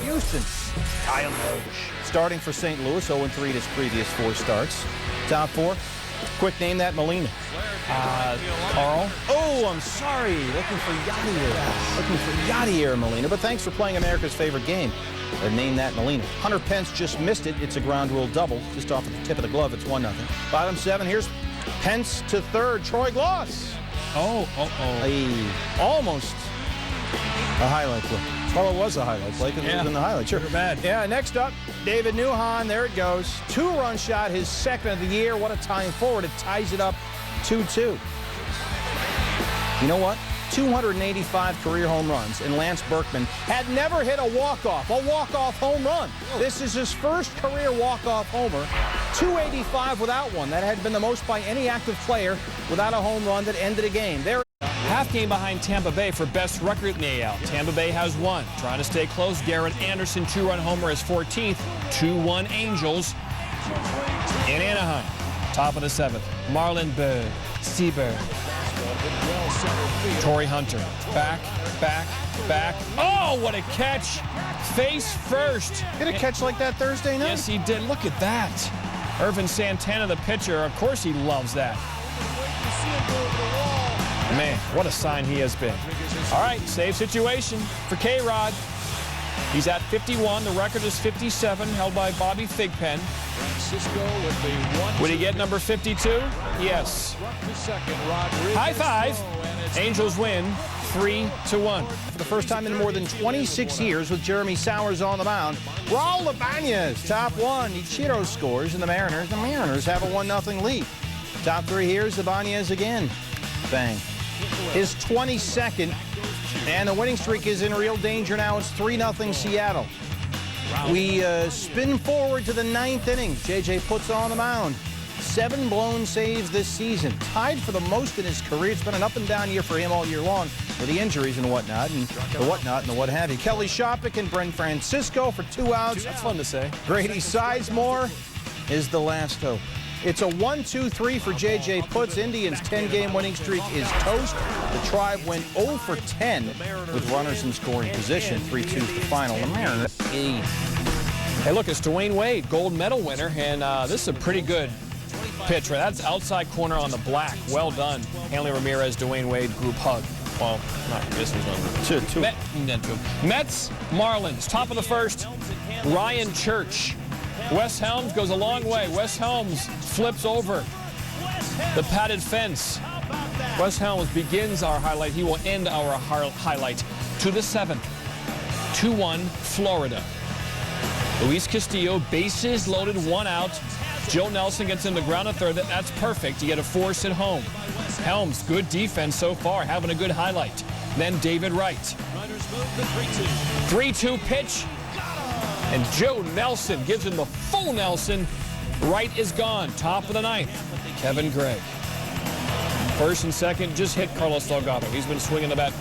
Houston. Kyle Loge. Starting for St. Louis, 0-3 in his previous 4 starts. Top 4. Quick name that Molina. Carl. Oh, I'm sorry. Looking for Yadier Molina. But thanks for playing America's favorite game. Name that Molina. Hunter Pence just missed it. It's a ground rule double. Just off at the tip of the glove. It's 1-0. Bottom 7. Here's Pence to third. Troy Gloss. Almost a highlight play. Well, it was a highlight play because it was in the highlight. Sure. Bad. Yeah, next up, David Newhan. There it goes. 2-run shot, his second of the year. What a time forward. It ties it up 2-2. You know what? 285 career home runs, and Lance Berkman had never hit a walk-off home run. This is his first career walk-off homer. 285 without one. That had been the most by any active player without a home run that ended a game. There. Half game behind Tampa Bay for best record in the AL. Tampa Bay has 1. Trying to stay close, Garrett Anderson 2-run homer is 14th. 2-1 Angels in Anaheim. Top of the 7th. Marlon Byrd, Seaberg. Torrey Hunter. Back. Oh, what a catch. Face first. Did a catch like that Thursday night? Yes, he did. Look at that. Irvin Santana, the pitcher. Of course he loves that. Man, what a sign he has been. All right, save situation for K-Rod. He's at 51. The record is 57, held by Bobby Thigpen. Would he get number 52? Yes. High five. Angels win 3-1. For the first time in more than 26 years with Jeremy Sowers on the mound, Raul Ibanez, top 1. Ichiro scores, and the Mariners have a 1-0 lead. Top 3, here's Ibanez again. Bang. His 22nd, and the winning streak is in real danger now. It's 3-0 Seattle. We spin forward to the 9th inning. J.J. puts on the mound. 7 blown saves this season, tied for the most in his career. It's been an up-and-down year for him all year long with the injuries and whatnot, and the what have you. Kelly Shoppick and Brent Francisco for 2 outs. That's fun to say. Grady Sizemore is the last hope. It's a 1-2-3 for J.J. Putz. Indians' 10-game winning streak is toast. The Tribe went 0 for 10 with runners in scoring position. 3-2 the final. The Mariners. Hey, look, it's Dwayne Wade, gold medal winner, and this is a pretty good pitch, right? That's outside corner on the black. Well done. Hanley Ramirez, Dwayne Wade group hug. Well, not this was one. Two. Mets, Marlins, top of the 1st. Ryan Church. Wes Helms goes a long way. Wes Helms flips over the padded fence. Wes Helms begins our highlight. He will end our highlight to the 7th. 2-1 Florida. Luis Castillo, bases loaded, 1 out. Joe Nelson gets in the ground at 3rd. That's perfect. You get a force at home. Helms, good defense so far, having a good highlight. Then David Wright. 3-2 pitch. And Joe Nelson gives him the full Nelson. Wright is gone. Top of the 9th. Kevin Gregg. 1st and 2nd just hit Carlos Delgado. He's been swinging the bat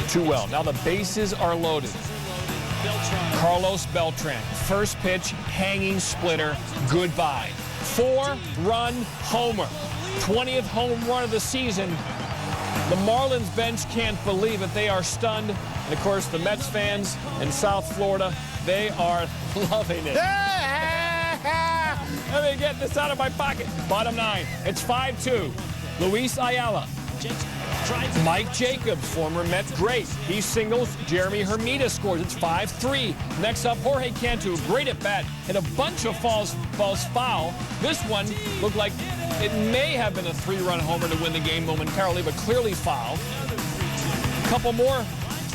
too well. Now the bases are loaded. Carlos Beltran. 1st pitch, hanging splitter. Goodbye. 4-run homer. 20th home run of the season. The Marlins bench can't believe it. They are stunned. And, of course, the Mets fans in South Florida, they are loving it. Let me get this out of my pocket. Bottom 9. It's 5-2. Luis Ayala. Mike Jacobs, former Met great. He singles. Jeremy Hermida scores. It's 5-3. Next up, Jorge Cantu. Great at bat. Hit a bunch of balls foul. This one looked like it may have been a 3-run homer to win the game momentarily, but clearly foul. A couple more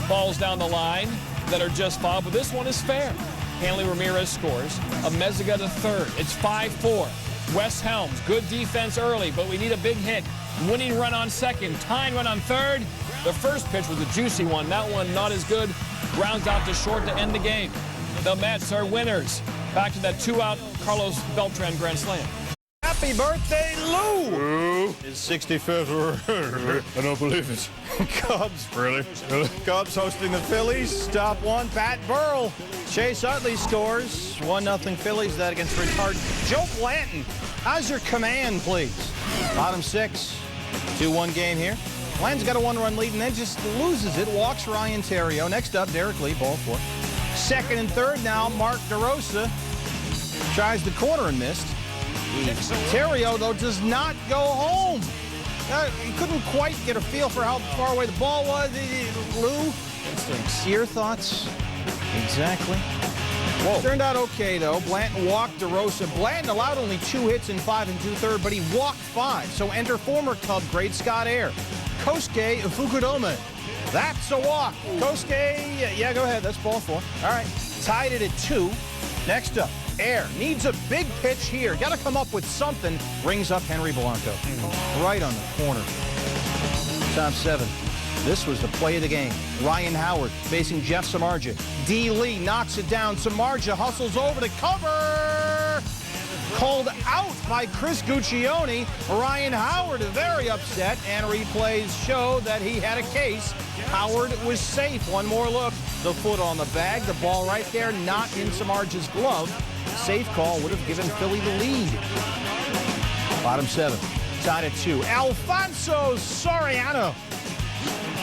balls down the line that are just foul, but this one is fair. Hanley Ramirez scores. Amezaga to 3rd. It's 5-4. Wes Helms, good defense early, but we need a big hit. Winning run on 2nd, tying run on 3rd. The 1st pitch was a juicy one. That one not as good. Grounds out to short to end the game. The Mets are winners. Back to that 2-out Carlos Beltran grand slam. Happy birthday, Lou! His 65th. I don't believe it. Cubs. Really? Cubs hosting the Phillies. Top 1, Pat Burrell. Chase Utley scores. 1-0 Phillies. That against Richard. Joe Blanton. How's your command, please? Bottom 6. 2-1 game here. Blanton's got a 1-run lead and then just loses it. Walks Ryan Theriot. Next up, Derek Lee, ball 4. Second and third now, Mark DeRosa tries the corner and missed. Terrio, though, does not go home. He couldn't quite get a feel for how far away the ball was. Lou, your thoughts? Exactly. Whoa. Turned out okay, though. Blanton walked DeRosa. Blanton allowed only 2 hits in 5 2/3, but he walked 5. So enter former Cub great Scott Air. Kosuke Fukudome. That's a walk. Kosuke, yeah, go ahead. That's ball 4. All right. Tied it at 2. Next up, Air needs a big pitch here. Got to come up with something. Rings up Henry Blanco. Right on the corner. Top 7. This was the play of the game. Ryan Howard facing Jeff Samardzija. D. Lee knocks it down. Samardzija hustles over the cover. Called out by Chris Guccione. Ryan Howard very upset, and replays show that he had a case. Howard was safe. One more look. The foot on the bag. The ball right there, not in Samardzija's glove. Safe call would have given Philly the lead. Bottom 7. Tied at 2. Alfonso Soriano.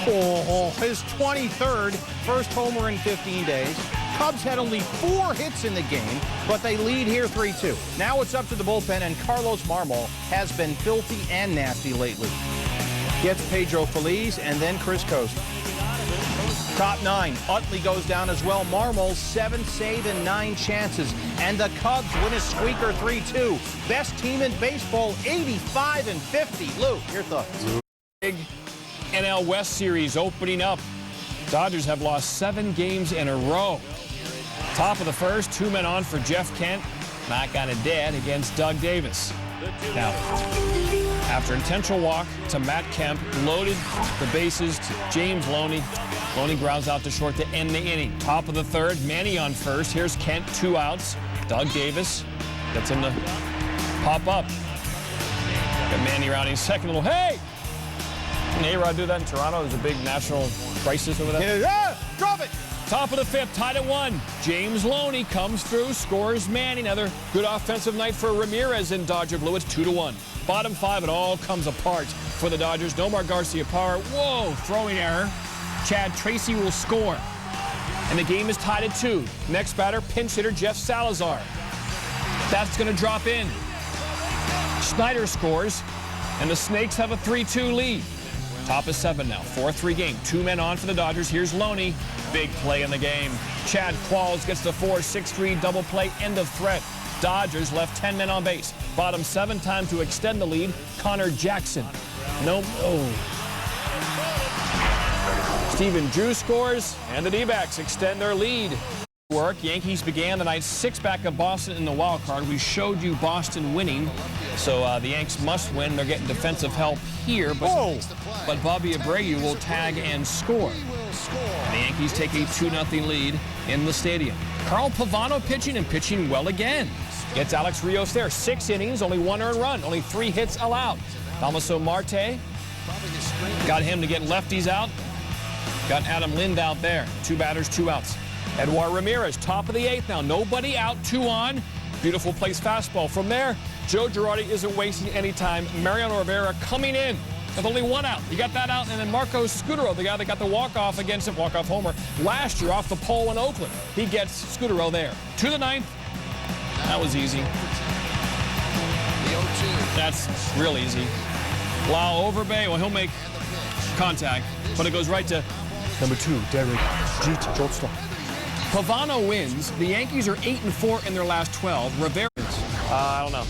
Oh, his 23rd, first homer in 15 days. Cubs had only 4 hits in the game, but they lead here 3-2. Now it's up to the bullpen, and Carlos Marmol has been filthy and nasty lately. Gets Pedro Feliz and then Chris Costa. Top 9, Utley goes down as well. Marmol's 7th save and 9 chances. And the Cubs win a squeaker 3-2. Best team in baseball, 85-50. Lou, your thoughts? Big NL West series opening up. Dodgers have lost 7 games in a row. Top of the first, 2 men on for Jeff Kent. Knock on it dead against Doug Davis. Now, after intentional walk to Matt Kemp, loaded the bases to James Loney. Loney grounds out to short to end the inning. Top of the third, Manny on first. Here's Kent, 2 outs. Doug Davis gets him to pop up. Got Manny rounding second. Little hey! Didn't A-Rod do that in Toronto? There's a big national crisis over there. Yeah, drop it! Top of the 5th, tied at 1. James Loney comes through, scores Manny. Another good offensive night for Ramirez in Dodger Blue. It's 2-1. Bottom 5, it all comes apart for the Dodgers. Nomar Garcia-Power, whoa, throwing error. Chad Tracy will score. And the game is tied at 2. Next batter, pinch hitter Jeff Salazar. That's going to drop in. Snyder scores, and the Snakes have a 3-2 lead. Top of 7 now, 4-3 game. 2 men on for the Dodgers. Here's Loney. Big play in the game. Chad Qualls gets the 4-6-3 double play. End of threat. Dodgers left 10 men on base. Bottom 7, time to extend the lead. Connor Jackson. No. Oh. Stephen Drew scores, and the D-backs extend their lead. Work. Yankees began the night 6 back of Boston in the wild card. We showed you Boston winning, so the Yanks must win. They're getting defensive help here, but Bobby Abreu will tag and score. And the Yankees take a 2-0 lead in the stadium. Carl Pavano pitching and pitching well again. Gets Alex Rios there. 6 innings, only 1 earned run, only 3 hits allowed. Damaso Marte got him to get lefties out. Got Adam Lind out there. 2 batters, 2 outs. Edward Ramirez, top of the 8th now. Nobody out, 2 on. Beautiful place fastball. From there, Joe Girardi isn't wasting any time. Mariano Rivera coming in with only 1 out. You got that out, and then Marcos Scutaro, the guy that got the walk-off against him, walk-off homer last year off the pole in Oakland. He gets Scutaro there. To the 9th. That was easy. That's real easy. Lau Overbay, well, he'll make contact, but it goes right to number 2, Derek Jeter, shortstop. Pavano wins. The Yankees are 8-4 in their last 12. Rivera. I don't know.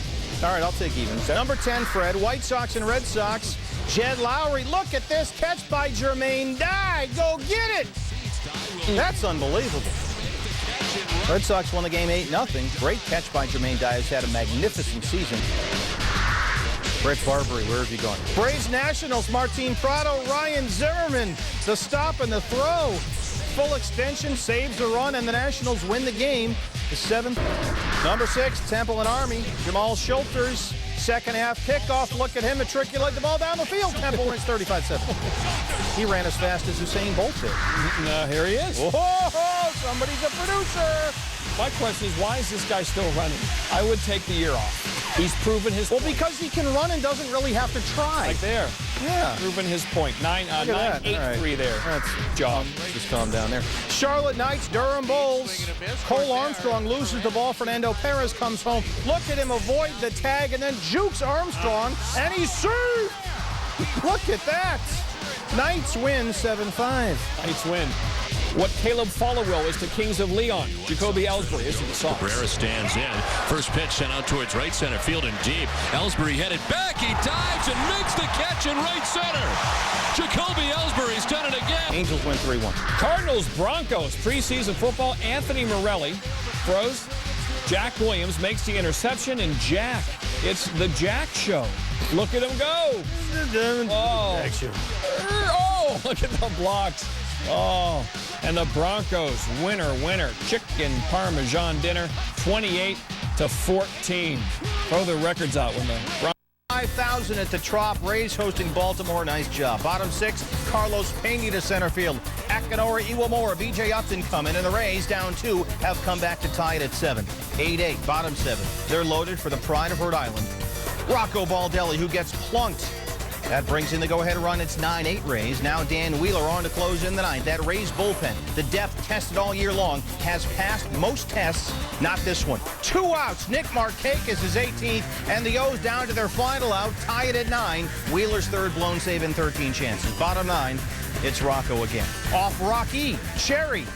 All right, I'll take even. Number 10, Fred. White Sox and Red Sox. Jed Lowry. Look at this catch by Jermaine Dye. Go get it. That's unbelievable. Red Sox won the game 8-0. Great catch by Jermaine Dye. Has had a magnificent season. Brett Barbary, where have you gone? Braves Nationals, Martin Prado, Ryan Zimmerman. The stop and the throw. Full extension, saves a run, and the Nationals win the game. The 7th. Number 6, Temple and Army. Jamal Schulters, second half kickoff. Look at him matriculate the ball down the field. Temple wins 35-7. He ran as fast as Usain Bolt did. Here he is. Whoa, somebody's a producer. My question is, why is this guy still running? I would take the year off. He's proven his Well, because he can run and doesn't really have to try. right there. Yeah. Proven his point. 9-8-3 there. That's job. Just calm down there. Charlotte Knights, Durham Bulls. Cole Armstrong loses the ball. Fernando Perez comes home. Look at him avoid the tag and then jukes Armstrong, and he served. Look at that. Knights win 7-5. Knights win. What Caleb Followill is to Kings of Leon. Jacoby Ellsbury is to the Sox. Cabrera stands in. First pitch sent out towards right center field and deep. Ellsbury headed back. He dives and makes the catch in right center. Jacoby Ellsbury's done it again. Angels win 3-1. Cardinals Broncos preseason football. Anthony Morelli throws. Jack Williams makes the interception, and Jack. It's the Jack Show. Look at him go. Oh. Oh, look at the blocks. Oh, and the Broncos winner, chicken parmesan dinner, 28-14. Throw the records out when the 5,000 at the Trop. Rays hosting Baltimore. Nice job. Bottom 6, Carlos Pena to center field. Akinora, Iwamura, B.J. Upton come in, and the Rays down 2 have come back to tie it at 7. 8-8, bottom 7. They're loaded for the pride of Rhode Island. Rocco Baldelli, who gets plunked. That brings in the go-ahead run. It's 9-8 Rays. Now Dan Wheeler on to close in the 9th. That Rays bullpen, the depth tested all year long, has passed most tests, not this one. 2 outs. Nick Markakis is 18th, and the O's down to their final out, tie it at 9. Wheeler's third blown save in 13 chances. Bottom 9, it's Rocco again. Off Rocky, Cherry,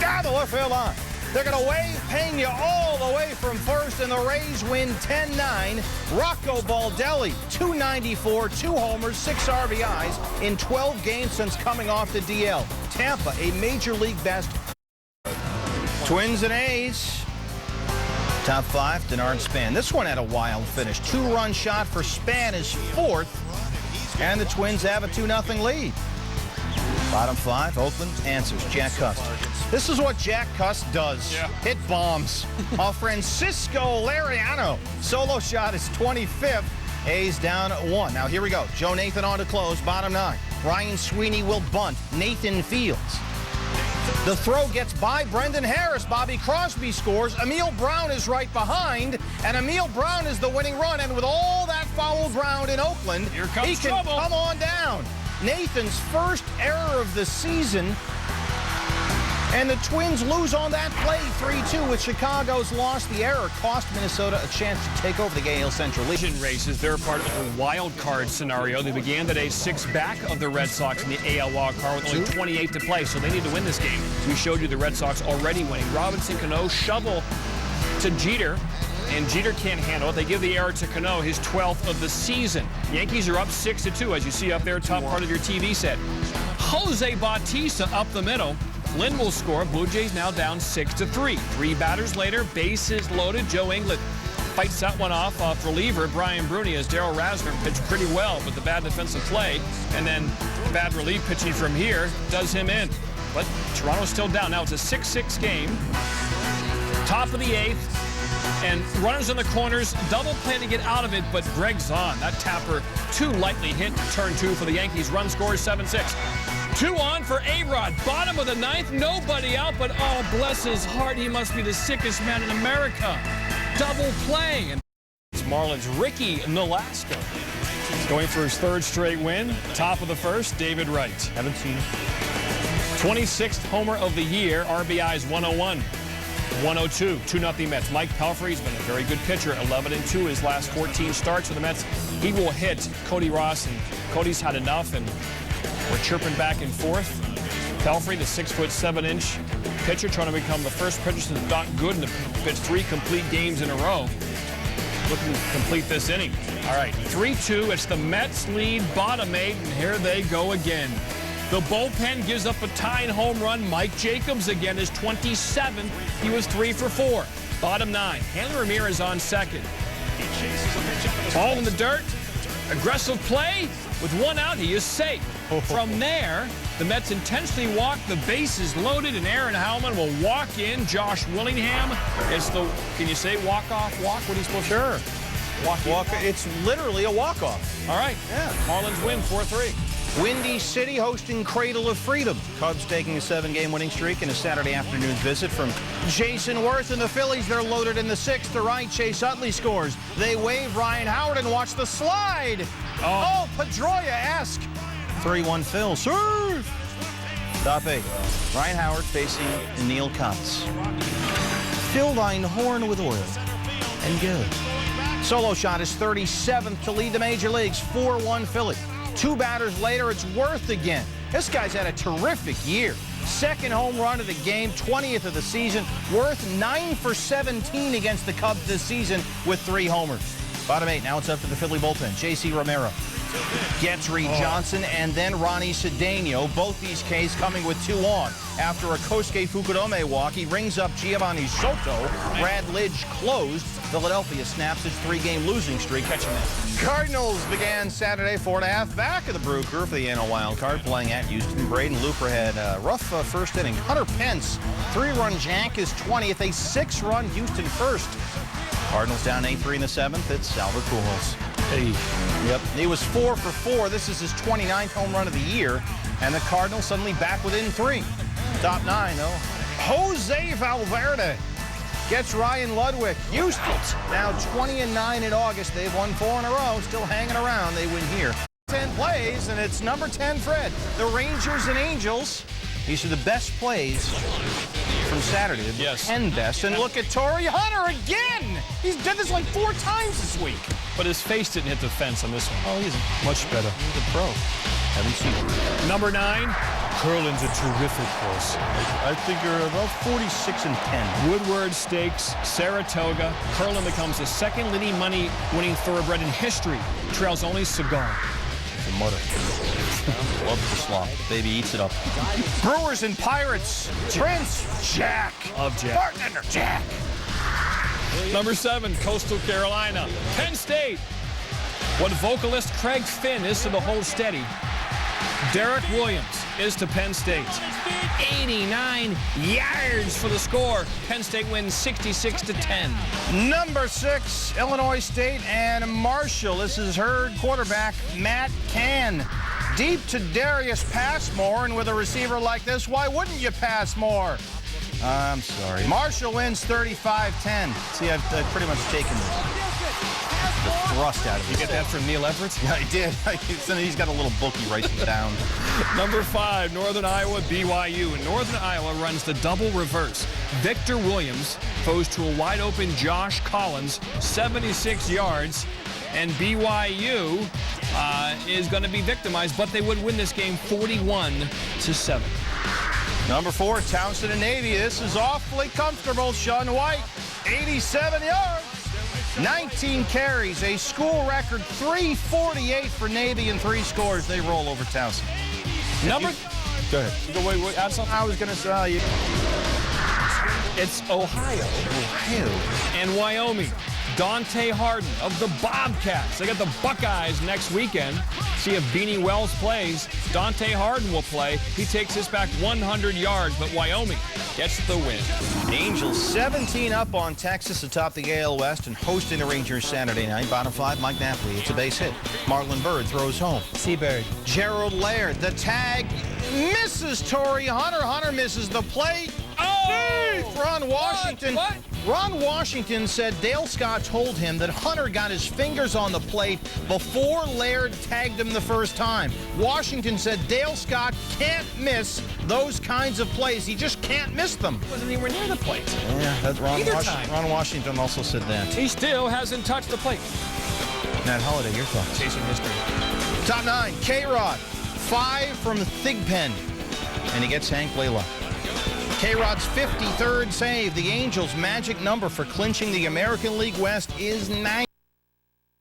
down the left field line. They're going to wave Pena all the way from first, and the Rays win 10-9. Rocco Baldelli, 294, 2 homers, 6 RBIs in 12 games since coming off the DL. Tampa, a major league best. Twins and A's. Top 5, Denard Span. This one had a wild finish. 2-run shot for Span is 4th, and the Twins have a 2-0 lead. Bottom 5, Oakland answers. Jack Cust. This is what Jack Cust does. Yeah. Hit bombs. Francisco Lariano. Solo shot is 25th. A's down 1. Now here we go. Joe Nathan on to close. Bottom 9. Ryan Sweeney will bunt. Nathan Fields. The throw gets by Brendan Harris. Bobby Crosby scores. Emil Brown is right behind, and Emil Brown is the winning run. And with all that foul ground in Oakland, Here comes he can trouble. come on down. Nathan's first error of the season, and the Twins lose on that play 3-2 with Chicago's loss. The error cost Minnesota a chance to take over the AL Central League. races. They're part of a wild card scenario. They began today 6 back of the Red Sox in the AL wild card with only 28 to play, so they need to win this game. We showed you the Red Sox already winning. Robinson Cano shovel to Jeter, and Jeter can't handle it. They give the error to Cano, his 12th of the season. Yankees are up 6-2, as you see up there, top part of your TV set. Jose Bautista up the middle. Lynn will score. Blue Jays now down 6-3. 3 batters later, bases loaded. Joe Inglet fights that one off reliever Brian Bruni as Darryl Rasner pitched pretty well with the bad defensive play, and then bad relief pitching from here does him in. But Toronto's still down. Now it's a 6-6 game. Top of the 8th. And runners in the corners, double play to get out of it, but Greg's on. That tapper too lightly hit turn 2 for the Yankees. Run scores 7-6. 2 on for A-Rod. Bottom of the 9th, nobody out, but oh, bless his heart, he must be the sickest man in America. Double play. And it's Marlins' Ricky Nolasco. Going for his 3rd straight win. Top of the 1st, David Wright. Haven't seen him. 26th homer of the year, RBIs 101. 102, 2-0 Mets. Mike Pelfrey's been a very good pitcher. 11-2 his last 14 starts for the Mets. He will hit Cody Ross, and Cody's had enough, and we're chirping back and forth. Pelfrey, the 6'7" pitcher, trying to become the first pitcher since Doc Gooden to pitch 3 complete games in a row. Looking to complete this inning. All right, 3-2. It's the Mets lead, bottom 8, and here they go again. The bullpen gives up a tying home run. Mike Jacobs again is 27th. He was 3 for 4. Bottom 9. Hanley Ramirez on second. Ball in the dirt. Aggressive play. With 1 out, he is safe. From there, the Mets intentionally walk. The bases loaded, and Aaron Howman will walk in. Josh Willingham. It's the, can you say walk-off walk? What are you supposed to Sure. Walk. It's literally a walk-off. All right. Yeah. Marlins win 4-3. Windy City hosting Cradle of Freedom. Cubs taking a 7-game winning streak in a Saturday afternoon visit from Jason Worth and the Phillies. They're loaded in the 6th. To right, Chase Utley scores. They wave Ryan Howard and watch the slide. Oh, Pedroia-esque. 3-1 Phil. Serve. Top 8. Ryan Howard facing Neil Kotz. Fill thine horn with oil and go. Solo shot is 37th to lead the major leagues. 4-1 Philly. 2 batters later, it's Worth again. This guy's had a terrific year. 2nd home run of the game, 20th of the season. Worth 9 for 17 against the Cubs this season with 3 homers. Bottom 8, now it's up to the Philly bullpen. J.C. Romero gets Reed Johnson and then Ronnie Cedeno. Both these Ks coming with 2 on. After a Kosuke Fukudome walk, he rings up Giovanni Soto. Brad Lidge closed. Philadelphia snaps its 3-game losing streak. Catching that. Cardinals began Saturday 4.5 back of the Brew Crew for the NL wild card, playing at Houston. Braden Looper had a rough first inning. Hunter Pence, 3-run jack is 20th, a 6-run Houston first. Cardinals down 8-3 in the 7th. It's Albert Pujols. Hey. Yep. He was 4 for 4. This is his 29th home run of the year. And the Cardinals suddenly back within 3. Top 9, though. Jose Valverde gets Ryan Ludwig. Houston now 20-9 in August. They've won 4 in a row. Still hanging around. They win here. 10 plays, and it's number 10, Fred. The Rangers and Angels. These are the best plays from Saturday. Yes. 10 best. And look at Torrey Hunter again. He's done this like 4 times this week. But his face didn't hit the fence on this one. Oh, he's much better. He's a pro. Haven't seen him. Number 9, Curlin's a terrific horse. I think you're about 46 and 10. Woodward Stakes, Saratoga. Curlin becomes the 2nd leading money-winning thoroughbred in history. Trails only Cigar. The mutter. Loves the slop. Baby eats it up. Brewers and Pirates. Prince Jack. Of Jack. Bartender Jack. Number 7, Coastal Carolina. Penn State. What vocalist Craig Finn is to the Hold Steady, Derek Williams is to Penn State. 89 yards for the score. Penn State wins 66-10. Number 6, Illinois State and Marshall. This is Herd quarterback Matt Cann. Deep to Darius Passmore, and with a receiver like this, why wouldn't you pass more? I'm sorry. Marshall wins 35-10. See, I've pretty much taken the thrust out of it. You get that from Neil Everett? Yeah, I did. He's got a little book he writes it down. Number 5, Northern Iowa, BYU. And Northern Iowa runs the double reverse. Victor Williams goes to a wide-open Josh Collins, 76 yards. And BYU is going to be victimized, but they would win this game 41-7. Number 4, Townsend and Navy. This is awfully comfortable. Sean White, 87 yards, 19 carries, a school record 348 for Navy and 3 scores. They roll over Townsend. Go ahead. Wait, add something? I was going to say you. It's Ohio. And Wyoming. Dante Harden of the Bobcats. They got the Buckeyes next weekend. See if Beanie Wells plays. Dante Harden will play. He takes this back 100 yards, but Wyoming gets the win. Angels 17 up on Texas atop the AL West and hosting the Rangers Saturday night. Bottom 5, Mike Napoli. It's a base hit. Marlon Byrd throws home. Seabird. Gerald Laird. The tag misses Torrey Hunter. Hunter misses the plate. Ron Washington. What? Ron Washington said Dale Scott told him that Hunter got his fingers on the plate before Laird tagged him the first time. Washington said Dale Scott can't miss those kinds of plays. He just can't miss them. Wasn't anywhere near the plate. Yeah, that's Ron Washington also said that. He still hasn't touched the plate. Matt Holliday, your thoughts? Chasing history. Top 9, K-Rod. 5 from Thigpen. And he gets Hank Blaylock. K-Rod's 53rd save. The Angels' magic number for clinching the American League West is 9.